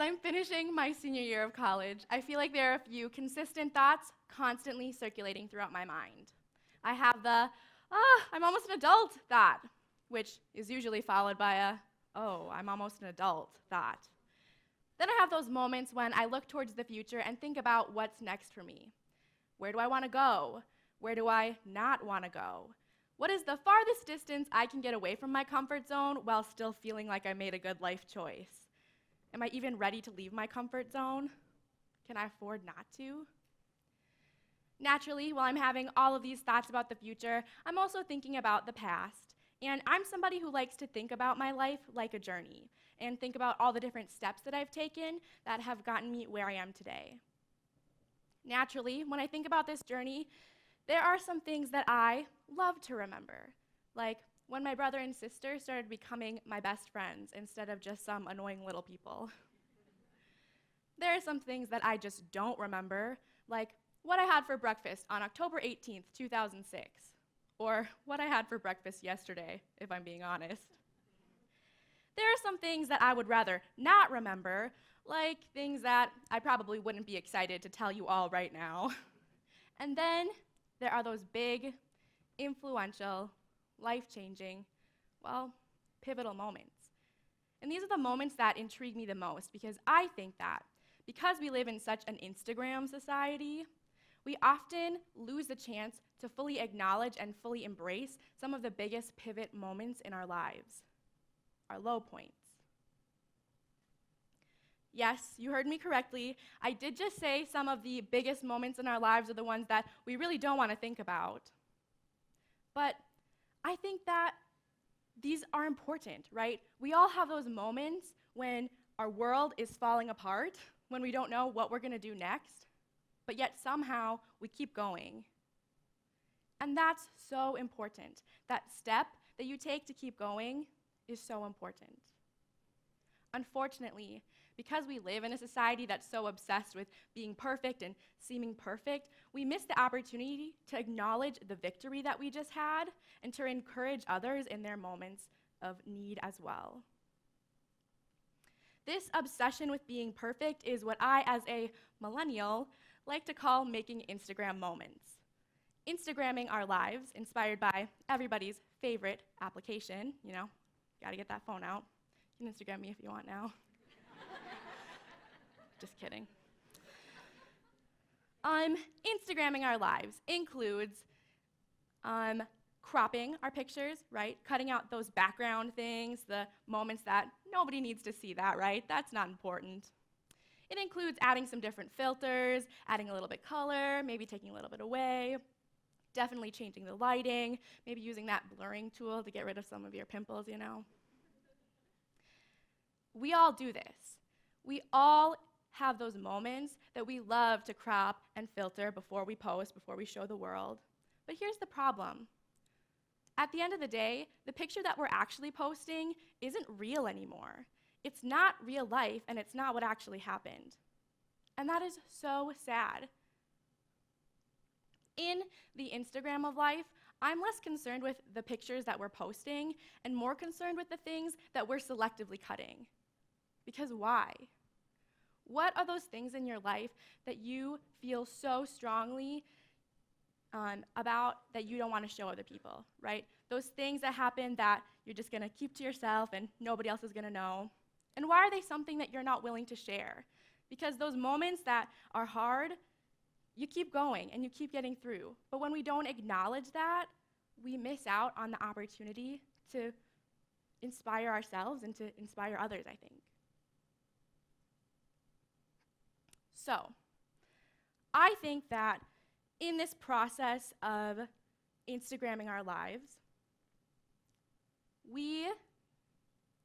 I'm finishing my senior year of college, I feel like there are a few consistent thoughts constantly circulating throughout my mind. I have the, I'm almost an adult thought, which is usually followed by a, oh, I'm almost an adult thought. Then I have those moments when I look towards the future and think about what's next for me. Where do I want to go? Where do I not want to go? What is the farthest distance I can get away from my comfort zone while still feeling like I made a good life choice? Am I even ready to leave my comfort zone? Can I afford not to? Naturally, while I'm having all of these thoughts about the future, I'm also thinking about the past. And I'm somebody who likes to think about my life like a journey and think about all the different steps that I've taken that have gotten me where I am today. Naturally, when I think about this journey, there are some things that I love to remember, like when my brother and sister started becoming my best friends instead of just some annoying little people. There are some things that I just don't remember, like what I had for breakfast on October 18th, 2006, or what I had for breakfast yesterday, if I'm being honest. There are some things that I would rather not remember, like things that I probably wouldn't be excited to tell you all right now. And then there are those big, influential, life-changing, well, pivotal moments. And these are the moments that intrigue me the most because I think that because we live in such an Instagram society, we often lose the chance to fully acknowledge and fully embrace some of the biggest pivot moments in our lives, our low points. Yes, you heard me correctly. I did just say some of the biggest moments in our lives are the ones that we really don't want to think about. But I think that these are important, right? We all have those moments when our world is falling apart, when we don't know what we're going to do next, but yet somehow we keep going. And that's so important. That step that you take to keep going is so important. Unfortunately, because we live in a society that's so obsessed with being perfect and seeming perfect, we miss the opportunity to acknowledge the victory that we just had and to encourage others in their moments of need as well. This obsession with being perfect is what I, as a millennial, like to call making Instagram moments. Instagramming our lives, inspired by everybody's favorite application, gotta get that phone out. You can Instagram me if you want now. Just kidding. Instagramming our lives includes cropping our pictures, right? Cutting out those background things, the moments that nobody needs to see that, right? That's not important. It includes adding some different filters, adding a little bit color, maybe taking a little bit away, definitely changing the lighting, maybe using that blurring tool to get rid of some of your pimples, We all do this. We all have those moments that we love to crop and filter before we post, before we show the world. But here's the problem. At the end of the day, the picture that we're actually posting isn't real anymore. It's not real life, and it's not what actually happened. And that is so sad. In the Instagram of life, I'm less concerned with the pictures that we're posting and more concerned with the things that we're selectively cutting. Because why? What are those things in your life that you feel so strongly about that you don't want to show other people, right? Those things that happen that you're just going to keep to yourself and nobody else is going to know. And why are they something that you're not willing to share? Because those moments that are hard, you keep going and you keep getting through. But when we don't acknowledge that, we miss out on the opportunity to inspire ourselves and to inspire others, I think. So, I think that in this process of Instagramming our lives, we,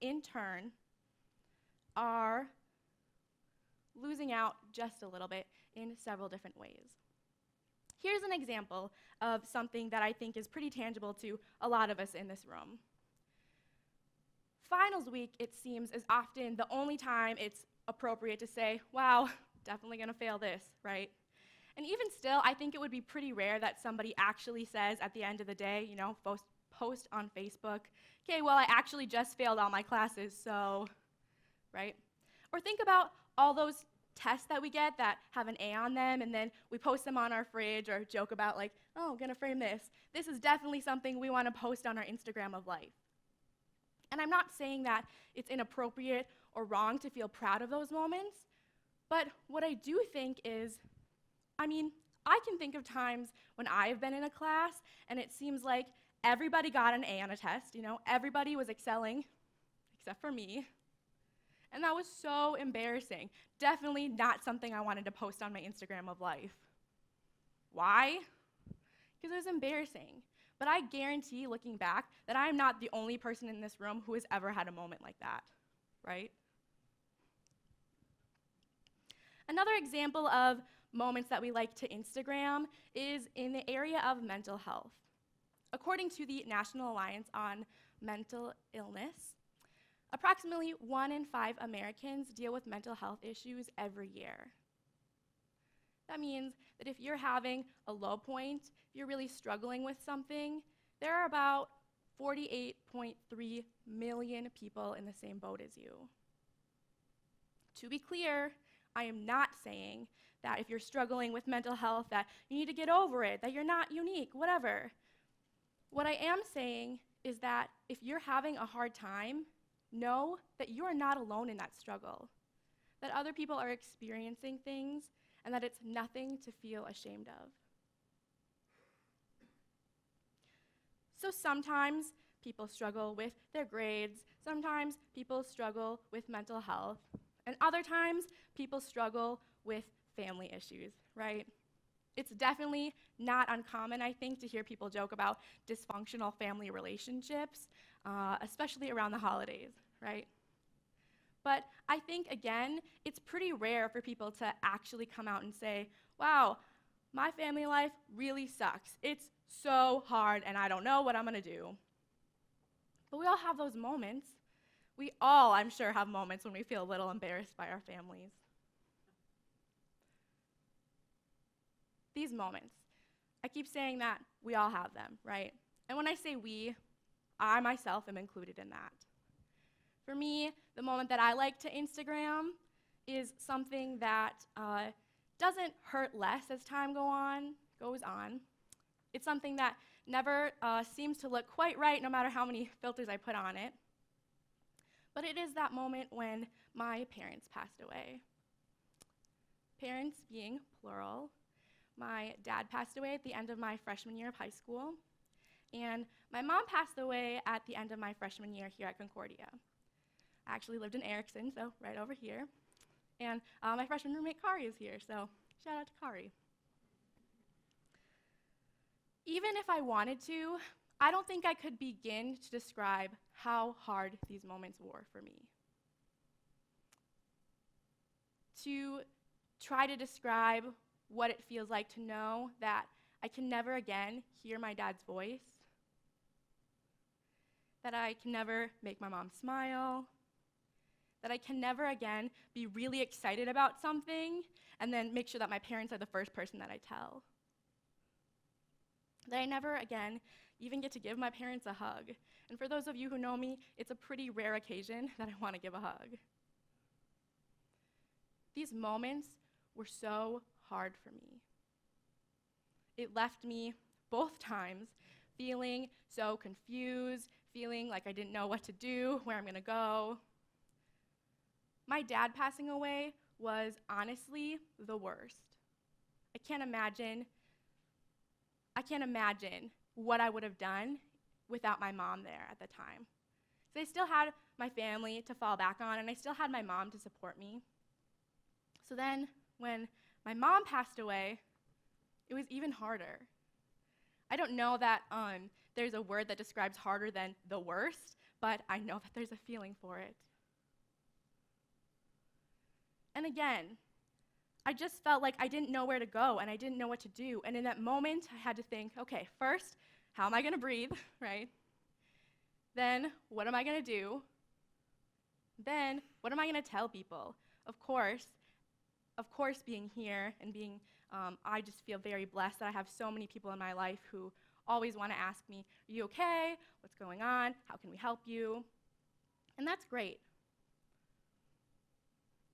in turn, are losing out just a little bit in several different ways. Here's an example of something that I think is pretty tangible to a lot of us in this room. Finals week, it seems, is often the only time it's appropriate to say, wow, definitely gonna fail this, right? And even still, I think it would be pretty rare that somebody actually says at the end of the day, post on Facebook, okay, well, I actually just failed all my classes, so, right? Or think about all those tests that we get that have an A on them, and then we post them on our fridge or joke about like, oh, I'm gonna frame this. This is definitely something we wanna post on our Instagram of life. And I'm not saying that it's inappropriate or wrong to feel proud of those moments, but what I do think is, I can think of times when I've been in a class and it seems like everybody got an A on a test, everybody was excelling, except for me. And that was so embarrassing. Definitely not something I wanted to post on my Instagram of life. Why? Because it was embarrassing. But I guarantee, looking back, that I'm not the only person in this room who has ever had a moment like that, right? Another example of moments that we like to Instagram is in the area of mental health. According to the National Alliance on Mental Illness, approximately 1 in 5 Americans deal with mental health issues every year. That means that if you're having a low point, if you're really struggling with something, there are about 48.3 million people in the same boat as you. To be clear, I am not saying that if you're struggling with mental health that you need to get over it, that you're not unique, whatever. What I am saying is that if you're having a hard time, know that you are not alone in that struggle, that other people are experiencing things, and that it's nothing to feel ashamed of. So sometimes people struggle with their grades, sometimes people struggle with mental health, and other times people struggle with family issues, right? It's definitely not uncommon, I think, to hear people joke about dysfunctional family relationships, especially around the holidays, right? But I think, again, it's pretty rare for people to actually come out and say, wow, my family life really sucks. It's so hard, and I don't know what I'm gonna do. But we all have those moments. We all, I'm sure, have moments when we feel a little embarrassed by our families. These moments, I keep saying that we all have them, right? And when I say we, I myself am included in that. For me, the moment that I like to Instagram is something that doesn't hurt less as time goes on. It's something that never seems to look quite right no matter how many filters I put on it. But it is that moment when my parents passed away. Parents being plural. My dad passed away at the end of my freshman year of high school, and my mom passed away at the end of my freshman year here at Concordia. I actually lived in Erickson, so right over here. And my freshman roommate, Kari, is here, so shout out to Kari. Even if I wanted to, I don't think I could begin to describe how hard these moments were for me. To try to describe what it feels like to know that I can never again hear my dad's voice, that I can never make my mom smile, that I can never again be really excited about something and then make sure that my parents are the first person that I tell. That I never again even get to give my parents a hug. And for those of you who know me, it's a pretty rare occasion that I want to give a hug. These moments were so hard for me. It left me both times feeling so confused, feeling like I didn't know what to do, where I'm gonna go. My dad passing away was honestly the worst. I can't imagine what I would have done without my mom there at the time. So I still had my family to fall back on, and I still had my mom to support me. So then when my mom passed away, it was even harder. I don't know that there's a word that describes harder than the worst, but I know that there's a feeling for it. And again, I just felt like I didn't know where to go and I didn't know what to do. And in that moment, I had to think, okay, first, how am I gonna breathe, right? Then, what am I gonna do? Then, what am I gonna tell people? Of course, being here and being, I just feel very blessed that I have so many people in my life who always wanna ask me, are you okay? What's going on? How can we help you? And that's great.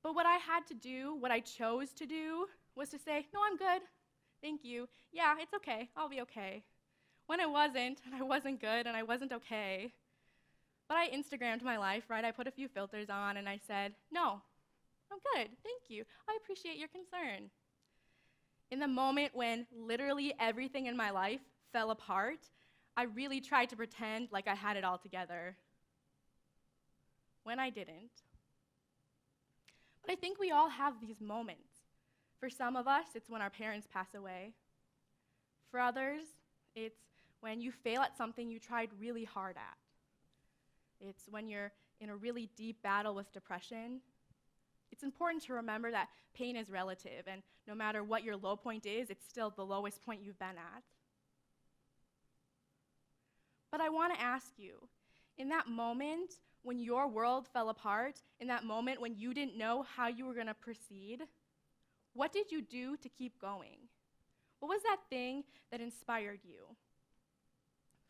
But what I had to do, what I chose to do, was to say, no, I'm good. Thank you. Yeah, it's okay. I'll be okay. When I wasn't, and I wasn't good, and I wasn't okay. But I Instagrammed my life, right? I put a few filters on, and I said, no, I'm good. Thank you. I appreciate your concern. In the moment when literally everything in my life fell apart, I really tried to pretend like I had it all together, when I didn't. But I think we all have these moments. For some of us, it's when our parents pass away. For others, it's when you fail at something you tried really hard at. It's when you're in a really deep battle with depression. It's important to remember that pain is relative, and no matter what your low point is, it's still the lowest point you've been at. But I want to ask you, in that moment when your world fell apart, in that moment when you didn't know how you were going to proceed, what did you do to keep going? What was that thing that inspired you?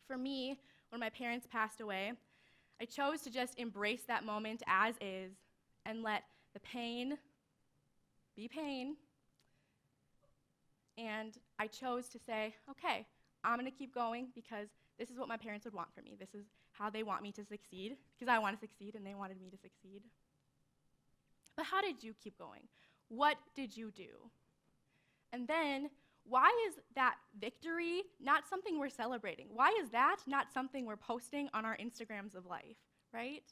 For me, when my parents passed away, I chose to just embrace that moment as is and let the pain be pain. And I chose to say, okay, I'm going to keep going because this is what my parents would want from me. This is how they want me to succeed, because I want to succeed and they wanted me to succeed. But how did you keep going? What did you do? And then, why is that victory not something we're celebrating? Why is that not something we're posting on our Instagrams of life, right?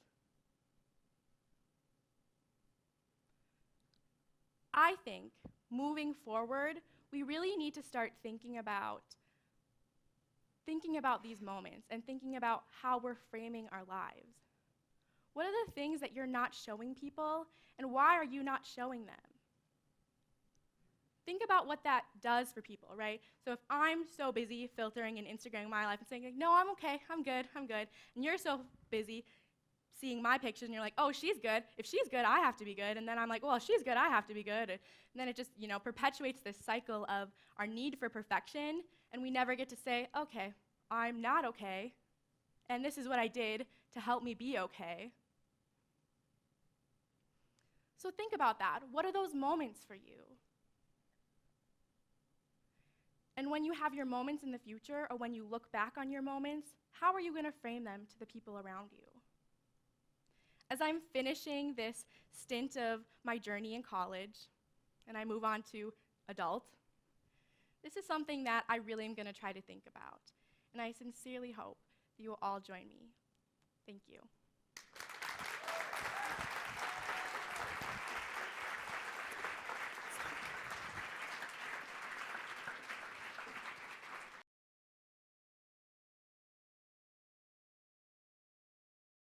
I think, moving forward, we really need to start thinking about these moments and thinking about how we're framing our lives. What are the things that you're not showing people, and why are you not showing them? Think about what that does for people, right? So if I'm so busy filtering and Instagramming my life and saying, like, no, I'm okay, I'm good, and you're so busy seeing my pictures and you're like, oh, she's good. If she's good, I have to be good. And then I'm like, well, if she's good, I have to be good. And then it just, perpetuates this cycle of our need for perfection, and we never get to say, okay, I'm not okay, and this is what I did to help me be okay. So think about that. What are those moments for you? And when you have your moments in the future, or when you look back on your moments, how are you going to frame them to the people around you? As I'm finishing this stint of my journey in college, and I move on to adult, this is something that I really am going to try to think about. And I sincerely hope that you will all join me. Thank you.